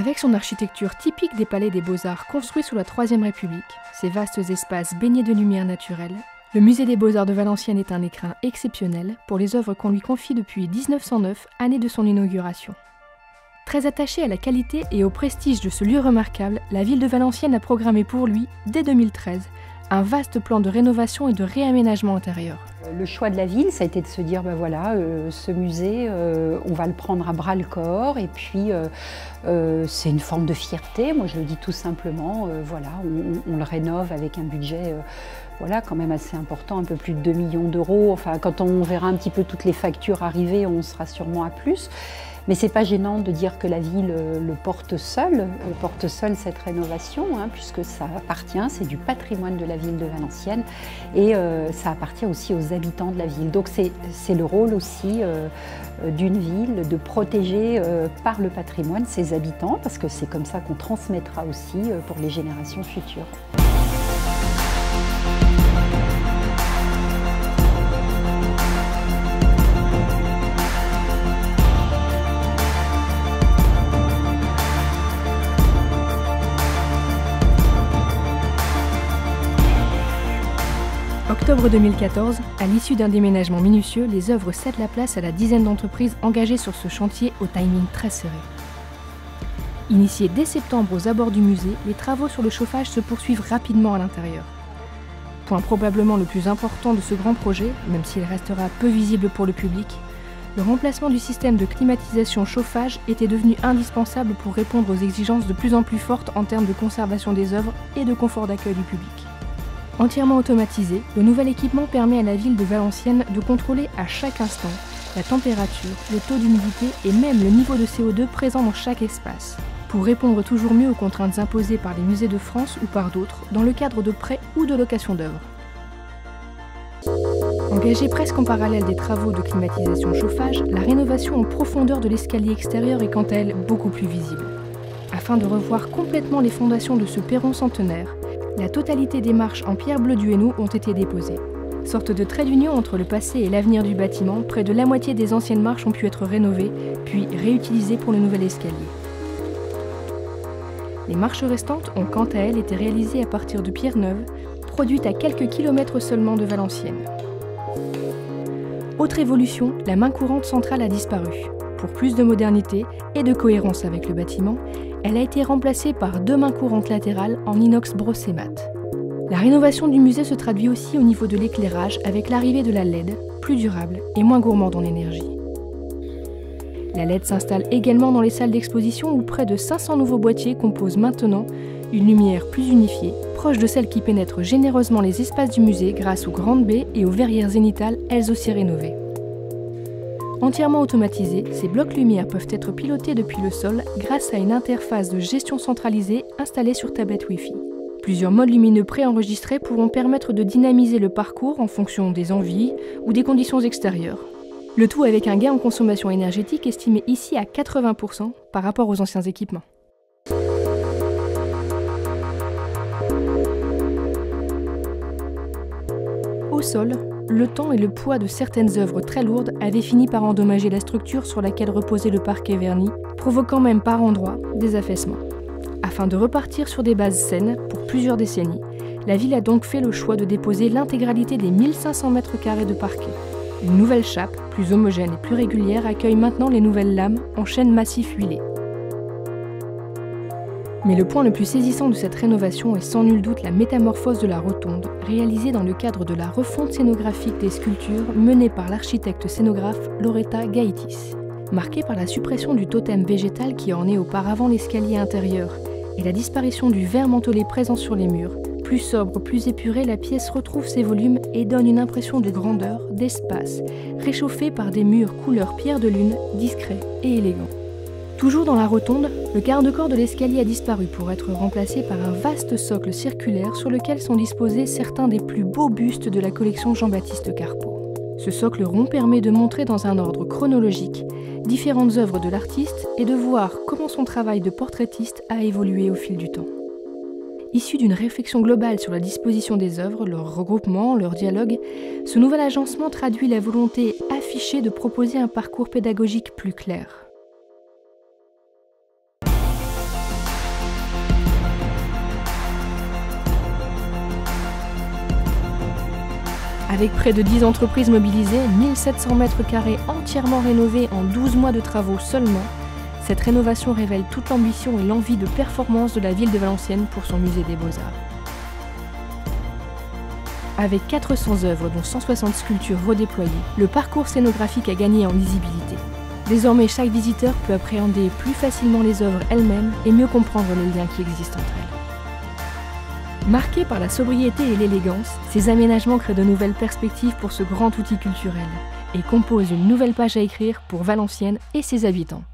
Avec son architecture typique des palais des Beaux-Arts construits sous la Troisième République, ses vastes espaces baignés de lumière naturelle, le musée des Beaux-Arts de Valenciennes est un écrin exceptionnel pour les œuvres qu'on lui confie depuis 1909, année de son inauguration. Très attachée à la qualité et au prestige de ce lieu remarquable, la ville de Valenciennes a programmé pour lui, dès 2013, un vaste plan de rénovation et de réaménagement intérieur. Le choix de la ville, ça a été de se dire, ben voilà, ce musée, on va le prendre à bras le corps, et puis c'est une forme de fierté, moi je le dis tout simplement, voilà, on le rénove avec un budget voilà, quand même assez important, un peu plus de 2 millions d'euros. Enfin, quand on verra un petit peu toutes les factures arriver, on sera sûrement à plus. Mais c'est pas gênant de dire que la ville le porte seule cette rénovation, hein, puisque ça appartient, c'est du patrimoine de la ville de Valenciennes, et ça appartient aussi aux habitants de la ville. Donc c'est le rôle aussi d'une ville de protéger par le patrimoine ses habitants, parce que c'est comme ça qu'on transmettra aussi pour les générations futures. Octobre 2014, à l'issue d'un déménagement minutieux, les œuvres cèdent la place à la dizaine d'entreprises engagées sur ce chantier au timing très serré. Initiés dès septembre aux abords du musée, les travaux sur le chauffage se poursuivent rapidement à l'intérieur. Point probablement le plus important de ce grand projet, même s'il restera peu visible pour le public, le remplacement du système de climatisation chauffage était devenu indispensable pour répondre aux exigences de plus en plus fortes en termes de conservation des œuvres et de confort d'accueil du public. Entièrement automatisé, le nouvel équipement permet à la ville de Valenciennes de contrôler à chaque instant la température, le taux d'humidité et même le niveau de CO2 présent dans chaque espace, pour répondre toujours mieux aux contraintes imposées par les musées de France ou par d'autres dans le cadre de prêts ou de location d'œuvres. Engagée presque en parallèle des travaux de climatisation chauffage, la rénovation en profondeur de l'escalier extérieur est quant à elle beaucoup plus visible. Afin de revoir complètement les fondations de ce perron centenaire, la totalité des marches en pierre bleue du Hainaut ont été déposées. Sorte de trait d'union entre le passé et l'avenir du bâtiment, près de la moitié des anciennes marches ont pu être rénovées, puis réutilisées pour le nouvel escalier. Les marches restantes ont quant à elles été réalisées à partir de pierres neuves, produites à quelques kilomètres seulement de Valenciennes. Autre évolution, la main courante centrale a disparu. Pour plus de modernité et de cohérence avec le bâtiment, elle a été remplacée par 2 mains courantes latérales en inox brossé mat. La rénovation du musée se traduit aussi au niveau de l'éclairage avec l'arrivée de la LED, plus durable et moins gourmande en énergie. La LED s'installe également dans les salles d'exposition où près de 500 nouveaux boîtiers composent maintenant une lumière plus unifiée, proche de celle qui pénètre généreusement les espaces du musée grâce aux grandes baies et aux verrières zénithales, elles aussi rénovées. Entièrement automatisés, ces blocs lumière peuvent être pilotés depuis le sol grâce à une interface de gestion centralisée installée sur tablette Wi-Fi. Plusieurs modes lumineux préenregistrés pourront permettre de dynamiser le parcours en fonction des envies ou des conditions extérieures. Le tout avec un gain en consommation énergétique estimé ici à 80% par rapport aux anciens équipements. Au sol, le temps et le poids de certaines œuvres très lourdes avaient fini par endommager la structure sur laquelle reposait le parquet verni, provoquant même par endroits des affaissements. Afin de repartir sur des bases saines pour plusieurs décennies, la ville a donc fait le choix de déposer l'intégralité des 1500 mètres carrés de parquet. Une nouvelle chape, plus homogène et plus régulière, accueille maintenant les nouvelles lames en chêne massif huilé. Mais le point le plus saisissant de cette rénovation est sans nul doute la métamorphose de la rotonde, réalisée dans le cadre de la refonte scénographique des sculptures menée par l'architecte scénographe Loretta Gaitis. Marquée par la suppression du totem végétal qui ornait auparavant l'escalier intérieur et la disparition du verre mentholé présent sur les murs, plus sobre, plus épurée, la pièce retrouve ses volumes et donne une impression de grandeur, d'espace, réchauffée par des murs couleur pierre de lune, discrets et élégants. Toujours dans la rotonde, le garde-corps de l'escalier a disparu pour être remplacé par un vaste socle circulaire sur lequel sont disposés certains des plus beaux bustes de la collection Jean-Baptiste Carpeaux. Ce socle rond permet de montrer dans un ordre chronologique différentes œuvres de l'artiste et de voir comment son travail de portraitiste a évolué au fil du temps. Issu d'une réflexion globale sur la disposition des œuvres, leur regroupement, leur dialogue, ce nouvel agencement traduit la volonté affichée de proposer un parcours pédagogique plus clair. Avec près de 10 entreprises mobilisées, 1700 mètres carrés entièrement rénovés en 12 mois de travaux seulement, cette rénovation révèle toute l'ambition et l'envie de performance de la ville de Valenciennes pour son musée des Beaux-Arts. Avec 400 œuvres dont 160 sculptures redéployées, le parcours scénographique a gagné en lisibilité. Désormais, chaque visiteur peut appréhender plus facilement les œuvres elles-mêmes et mieux comprendre les liens qui existent entre elles. Marqués par la sobriété et l'élégance, ces aménagements créent de nouvelles perspectives pour ce grand outil culturel et composent une nouvelle page à écrire pour Valenciennes et ses habitants.